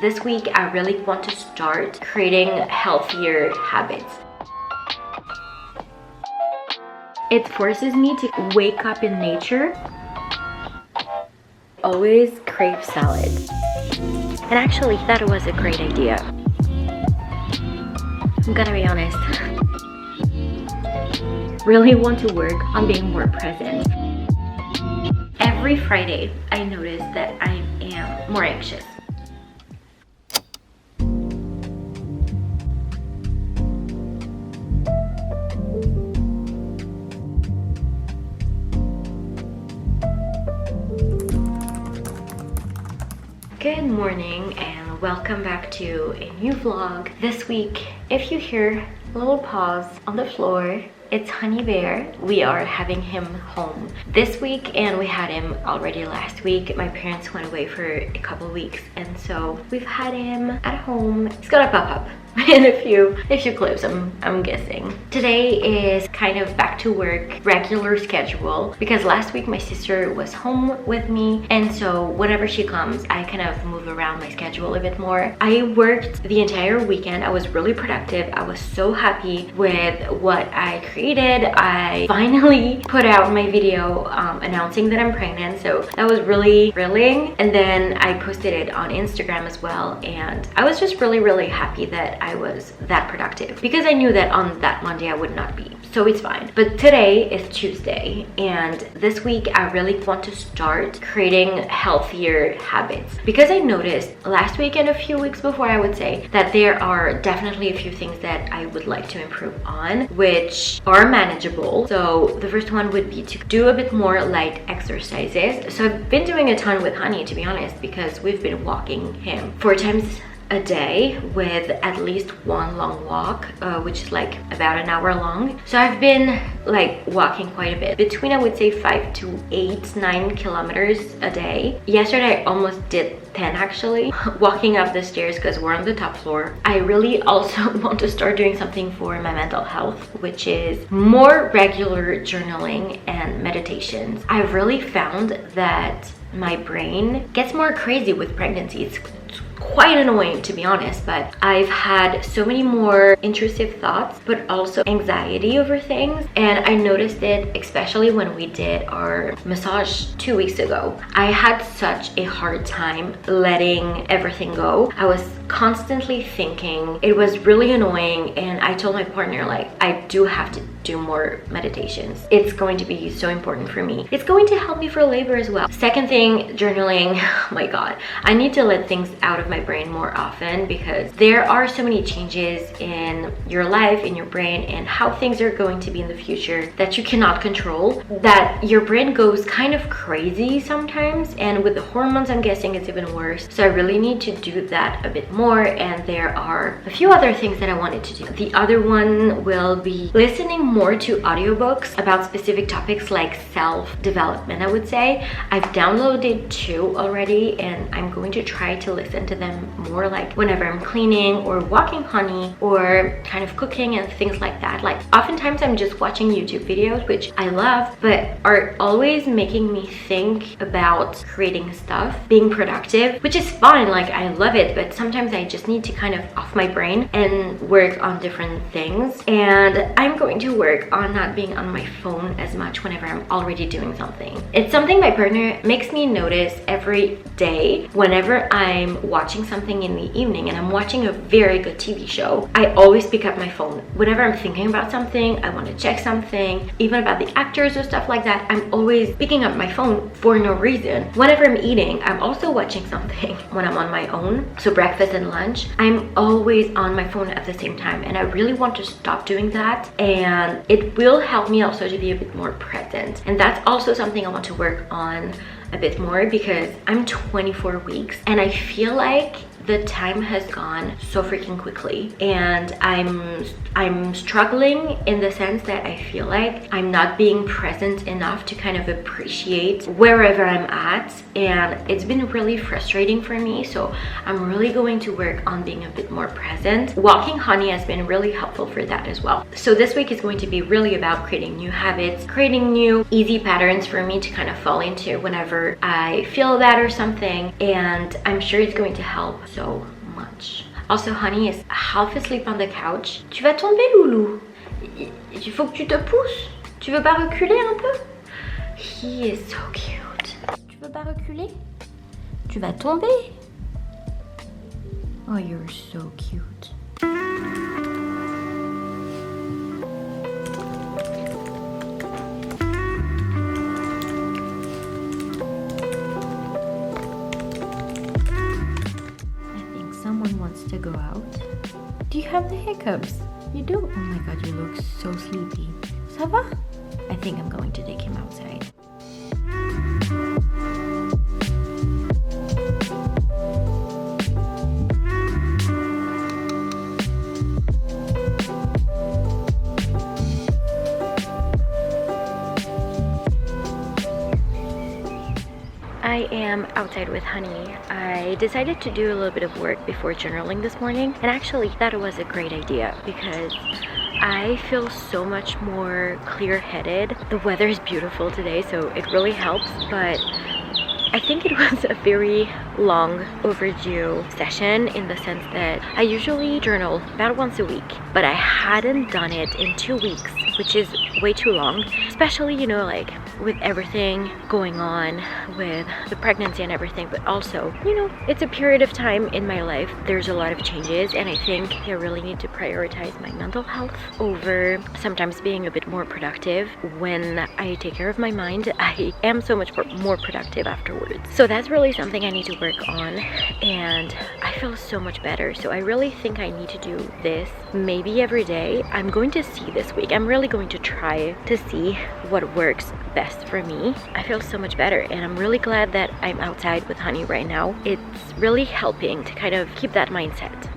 This week, I really want to start creating healthier habits. It forces me to wake up in nature. Always crave salad. And actually, that was a great idea. I'm gonna be honest. Really want to work on being more present. Every Friday, I notice that I am more anxious. Good morning and welcome back to a new vlog. This week, if you hear little paws on the floor, it's Honey Bear. We are having him home this week and we had him already last week. My parents went away for a couple weeks and so we've had him at home. He's gonna pop up in a few clips, I'm guessing. Today is kind of back to work, regular schedule, because last week my sister was home with me and so whenever she comes I kind of move around my schedule a bit more. I worked the entire weekend. I was really productive. I was so happy with what I created. I finally put out my video announcing that I'm pregnant, so that was really thrilling. And then I posted it on Instagram as well and I was just really happy that I was that productive because I knew that on that Monday I would not be, so it's fine. But today is Tuesday and this week I really want to start creating healthier habits because I noticed last week and a few weeks before, I would say, that there are definitely a few things that I would like to improve on, which are manageable. So the first one would be to do a bit more light exercises. So I've been doing a ton with Honey, to be honest, because we've been walking him 4 times a day with at least one long walk, which is like about an hour long. So I've been like walking quite a bit, between I would say 5 to 8, 9 kilometers a day. Yesterday I almost did 10 actually, walking up the stairs because we're on the top floor. I really also want to start doing something for my mental health, which is more regular journaling and meditations. I've really found that my brain gets more crazy with pregnancy. It's quite annoying, to be honest, but I've had so many more intrusive thoughts but also anxiety over things, and I noticed it especially when we did our massage 2 weeks ago. I had such a hard time letting everything go. I was constantly thinking. It was really annoying and I told my partner, like, I do have to do more meditations. It's going to be so important for me. It's going to help me for labor as well. Second thing, journaling. Oh my god, I need to let things out of my brain more often because there are so many changes in your life, in your brain, and how things are going to be in the future that you cannot control, that your brain goes kind of crazy sometimes, and with the hormones I'm guessing it's even worse. So I really need to do that a bit more, and there are a few other things that I wanted to do. The other one will be listening more to audiobooks about specific topics like self-development, I would say. I've downloaded 2 already and I'm going to try to listen to them more, like whenever I'm cleaning or walking Honey or kind of cooking and things like that. Like oftentimes I'm just watching YouTube videos, which I love, but are always making me think about creating stuff, being productive, which is fine, like I love it, but sometimes I just need to kind of off my brain and work on different things. And I'm going to work on not being on my phone as much whenever I'm already doing something. It's something my partner makes me notice every day. Whenever I'm watching something in the evening and I'm watching a very good TV show, I always pick up my phone. Whenever I'm thinking about something, I want to check something, even about the actors or stuff like that, I'm always picking up my phone for no reason. Whenever I'm eating, I'm also watching something. When I'm on my own, so breakfast and lunch, I'm always on my phone at the same time, and I really want to stop doing that, and it will help me also to be a bit more present. And that's also something I want to work on a bit more because I'm 24 weeks and I feel like the time has gone so freaking quickly, and I'm struggling in the sense that I feel like I'm not being present enough to kind of appreciate wherever I'm at, and it's been really frustrating for me. So I'm really going to work on being a bit more present. Walking Honey has been really helpful for that as well. So this week is going to be really about creating new habits, creating new easy patterns for me to kind of fall into whenever I feel that or something, and I'm sure it's going to help so much. Also, Honey is half asleep on the couch. Tu vas tomber, Loulou. Il faut que tu te pousses. Tu veux pas reculer un peu? He is so cute. Tu veux pas reculer? Tu vas tomber. Oh, you're so cute. Someone wants to go out. Do you have the hiccups? You do? Oh my god, you look so sleepy. Ça va? I think I'm going to take him outside. I am outside with Honey. I decided to do a little bit of work before journaling this morning, and actually that was a great idea because I feel so much more clear-headed. The weather is beautiful today, so it really helps, but I think it was a very long overdue session in the sense that I usually journal about once a week, but I hadn't done it in 2 weeks, which is way too long, especially, you know, like with everything going on with the pregnancy and everything, but also, you know, it's a period of time in my life. There's a lot of changes, and I think I really need to prioritize my mental health over sometimes being a bit more productive. When I take care of my mind, I am so much more productive afterwards. So that's really something I need to work on, and I feel so much better. So I really think I need to do this maybe every day. I'm going to see this week. I'm really going to try to see what works best for me. I feel so much better, and I'm really glad that I'm outside with Honey right now. It's really helping to kind of keep that mindset.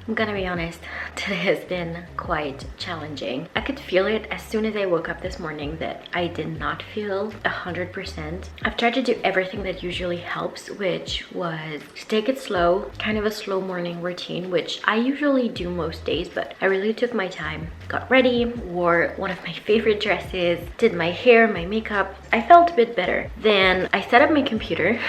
I'm gonna be honest, today has been quite challenging. I could feel it as soon as I woke up this morning that I did not feel 100%. I've tried to do everything that usually helps, which was to take it slow, kind of a slow morning routine, which I usually do most days, but I really took my time. Got ready, wore one of my favorite dresses, did my hair, my makeup. I felt a bit better. Then I set up my computer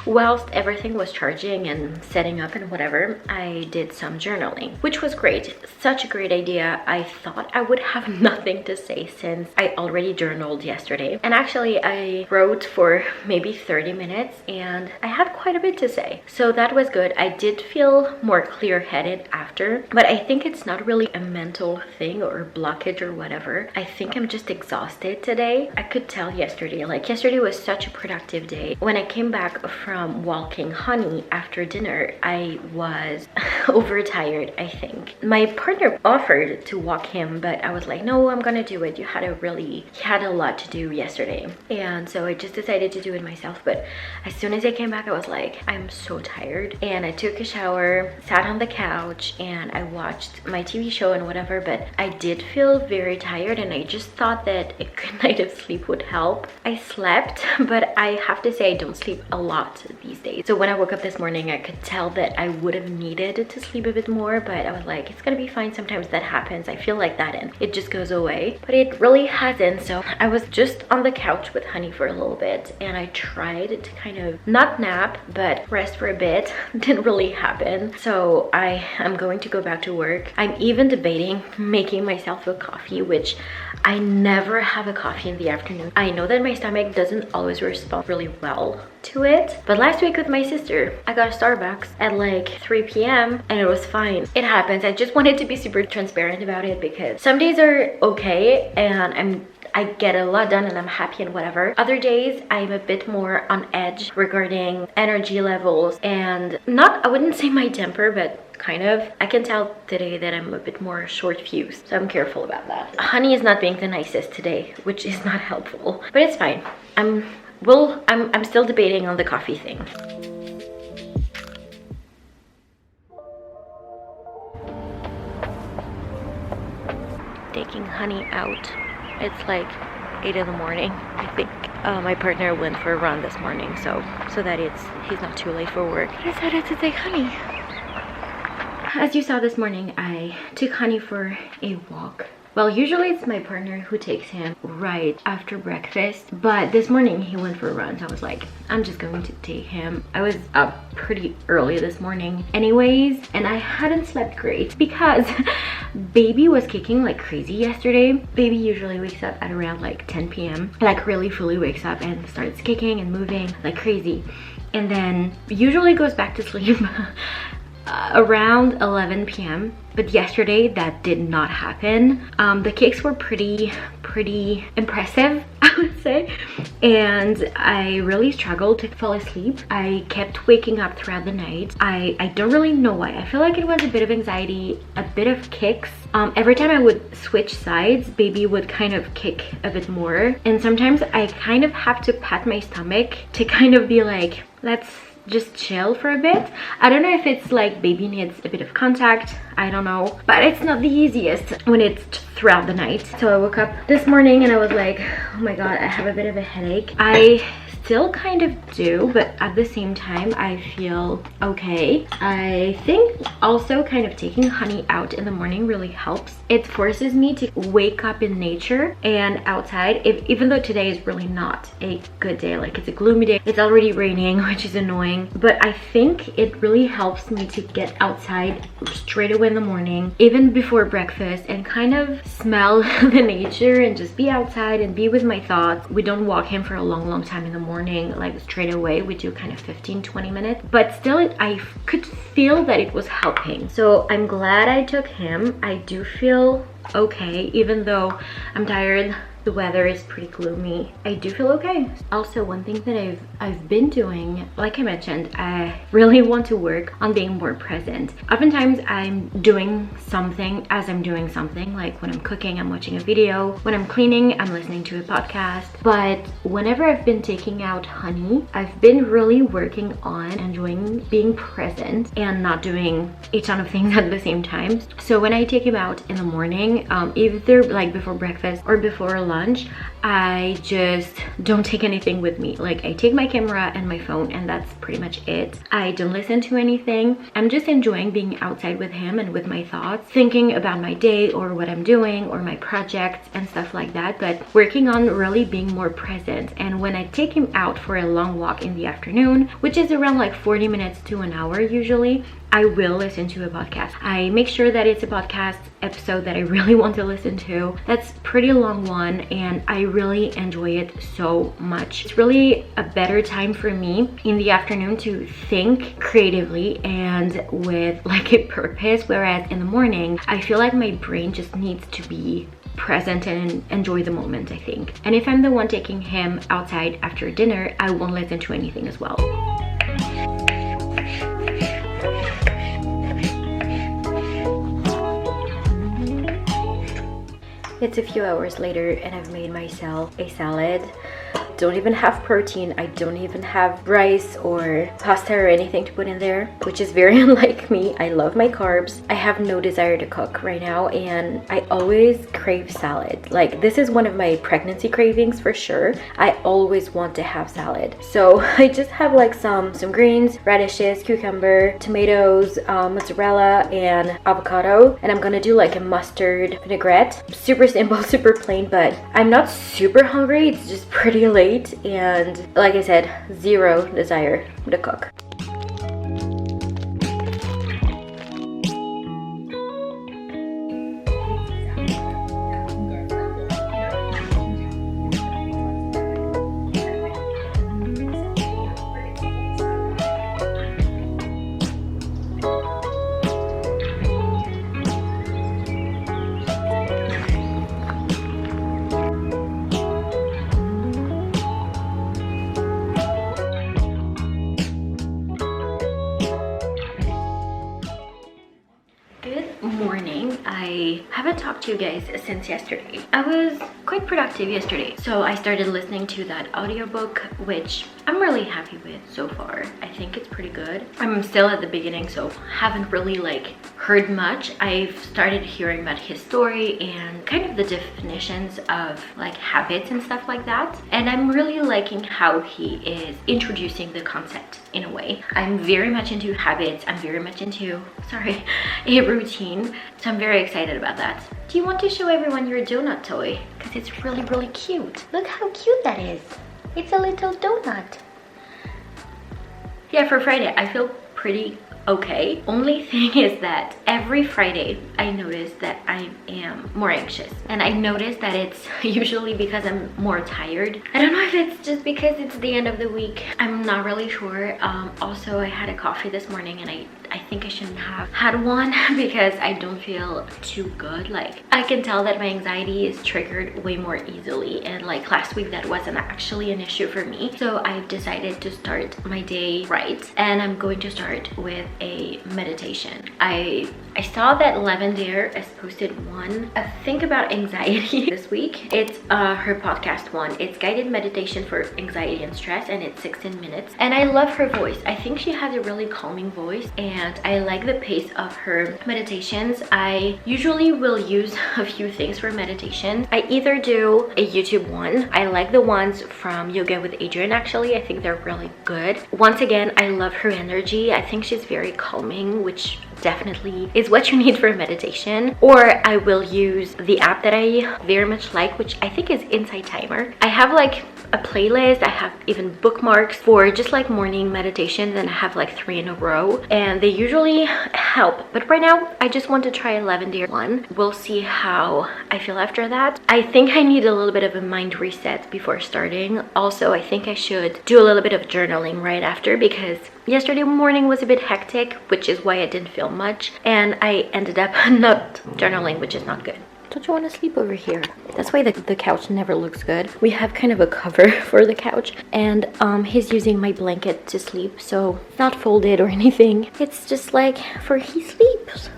whilst everything was charging and setting up and whatever, I did some journaling, which was great. Such a great idea. I thought I would have nothing to say since I already journaled yesterday. And actually I wrote for maybe 30 minutes and I had quite a bit to say. So that was good. I did feel more clear-headed after, but I think it's not really a mental thing or blockage or whatever. I think I'm just exhausted today. I could tell yesterday, like yesterday was such a productive day. When I came back from walking Honey after dinner, I was overtired, I think. My partner offered to walk him, but I was like, no, I'm gonna do it. He had a lot to do yesterday. And so I just decided to do it myself. But as soon as I came back, I was like, I'm so tired. And I took a shower, sat on the couch, and I watched my TV show and whatever, but I did feel very tired, and I just thought that a good night of sleep would help. I slept, but I have to say I don't sleep a lot these days. So when I woke up this morning, I could tell that I would have needed to sleep a bit more, but I was like, it's gonna be fine. Sometimes that happens. I feel like that and it just goes away, but it really hasn't. So I was just on the couch with Honey for a little bit, and I tried to kind of not nap, but rest for a bit. Didn't really happen. So I am going to go back to work. I'm even debating making myself a coffee, which I never have a coffee in the afternoon. I know that my stomach doesn't always respond really well to it, but last week with my sister, I got a Starbucks at like 3 p.m. and it was fine. It happens. I just wanted to be super transparent about it because some days are okay and I get a lot done and I'm happy and whatever. Other days I'm a bit more on edge regarding energy levels and not, I wouldn't say my temper, but kind of. I can tell today that I'm a bit more short fused, so I'm careful about that. Honey is not being the nicest today, which is not helpful, but it's fine. I'm still debating on the coffee thing. Taking Honey out. It's like 8 in the morning, I think. My partner went for a run this morning, so that he's not too late for work. I decided to take Honey. As you saw this morning, I took Honey for a walk. Well, usually it's my partner who takes him right after breakfast, but this morning he went for a run, so I was like, I'm just going to take him. I was up pretty early this morning anyways, and I hadn't slept great because Baby was kicking like crazy yesterday. Baby usually wakes up at around like 10 p.m. like really fully wakes up and starts kicking and moving like crazy, and then usually goes back to sleep around 11 p.m. but yesterday that did not happen. The kicks were pretty impressive, I would say, and I really struggled to fall asleep. I kept waking up throughout the night. I don't really know why. I feel like it was a bit of anxiety, a bit of kicks. Every time I would switch sides, Baby would kind of kick a bit more, and sometimes I kind of have to pat my stomach to kind of be like, let's just chill for a bit. I don't know if it's like Baby needs a bit of contact, I don't know, but it's not the easiest when it's throughout the night. So I woke up this morning and I was like, oh my god, I have a bit of a headache. I still kind of do, but at the same time I feel okay. I think also kind of taking Honey out in the morning really helps. It forces me to wake up in nature and outside, even though today is really not a good day, like it's a gloomy day, it's already raining, which is annoying, but I think it really helps me to get outside straight away in the morning, even before breakfast, and kind of smell the nature and just be outside and be with my thoughts. We don't walk him for a long time in the morning, like straight away. We do kind of 15-20 minutes, but still I could feel that it was helping. So I'm glad I took him. I do feel okay, even though I'm tired. The weather is pretty gloomy. I do feel okay. Also, one thing that I've been doing, like I mentioned, I really want to work on being more present. Oftentimes I'm doing something as I'm doing something, like when I'm cooking, I'm watching a video. When I'm cleaning, I'm listening to a podcast. But whenever I've been taking out Honey, I've been really working on enjoying being present and not doing a ton of things at the same time. So when I take him out in the morning, either like before breakfast or before lunch, I just don't take anything with me. Like I take my camera and my phone, and that's pretty much it. I don't listen to anything. I'm just enjoying being outside with him and with my thoughts, thinking about my day or what I'm doing or my projects and stuff like that, but working on really being more present. And when I take him out for a long walk in the afternoon, which is around like 40 minutes to an hour usually, I will listen to a podcast. I make sure that it's a podcast episode that I really want to listen to. That's a pretty long one, and I really enjoy it so much. It's really a better time for me in the afternoon to think creatively and with like a purpose, whereas in the morning I feel like my brain just needs to be present and enjoy the moment, I think. And if I'm the one taking him outside after dinner, I won't listen to anything as well. It's a few hours later and I've made myself a salad. Don't even have protein. I don't even have rice or pasta or anything to put in there, which is very unlike me. I love my carbs. I have no desire to cook right now, and I always crave salad. Like, this is one of my pregnancy cravings for sure. I always want to have salad. So I just have like some greens, radishes, cucumber, tomatoes, mozzarella, and avocado. And I'm gonna do like a mustard vinaigrette. Super simple, super plain, but I'm not super hungry. It's just pretty late, and like I said, zero desire to cook. I haven't talked to you guys since yesterday. I was quite productive yesterday. So I started listening to that audiobook, which I'm really happy with so far. I think it's pretty good. I'm still at the beginning, so haven't really like heard much. I've started hearing about his story and kind of the definitions of like habits and stuff like that. And I'm really liking how he is introducing the concept in a way. I'm very much into habits. I'm very much into, sorry, a routine. So I'm very excited about that. Do you want to show everyone your donut toy? Because it's really, really cute. Look how cute that is. It's a little donut. Yeah, for Friday, I feel pretty okay. Only thing is that every Friday I notice that I am more anxious, and I notice that it's usually because I'm more tired. I don't know if it's just because it's the end of the week. I'm not really sure. Also, I had a coffee this morning and I think I shouldn't have had one because I don't feel too good. Like, I can tell that my anxiety is triggered way more easily, and like last week that wasn't actually an issue for me. So I've decided to start my day right, and I'm going to start with a meditation. I saw that Lavender has posted one, I think, about anxiety this week. It's her podcast one. It's guided meditation for anxiety and stress, and it's 16 minutes. And I love her voice. I think she has a really calming voice, and I like the pace of her meditations. I usually will use a few things for meditation. I either do a YouTube one. I like the ones from Yoga with Adrienne, actually. I think they're really good. Once again, I love her energy. I think she's very calming, which definitely is what you need for meditation. Or I will use the app that I very much like, which I think is Insight Timer. I have like a playlist. I have even bookmarks for just like morning meditations, and I have like 3 in a row, and they usually help. But right now I just want to try a lavender one. We'll see how I feel after that. I think I need a little bit of a mind reset before starting. Also, I think I should do a little bit of journaling right after, because yesterday morning was a bit hectic, which is why I didn't feel much, and I ended up not journaling, which is not good. Don't you want to sleep over here? That's why the couch never looks good. We have kind of a cover for the couch, and he's using my blanket to sleep, so it's not folded or anything. It's just like for he sleeps.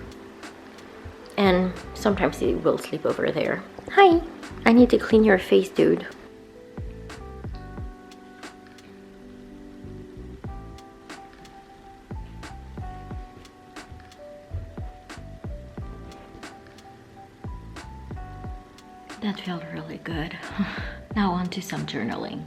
And sometimes he will sleep over there. Hi, I need to clean your face, dude. That felt really good. Now on to some journaling.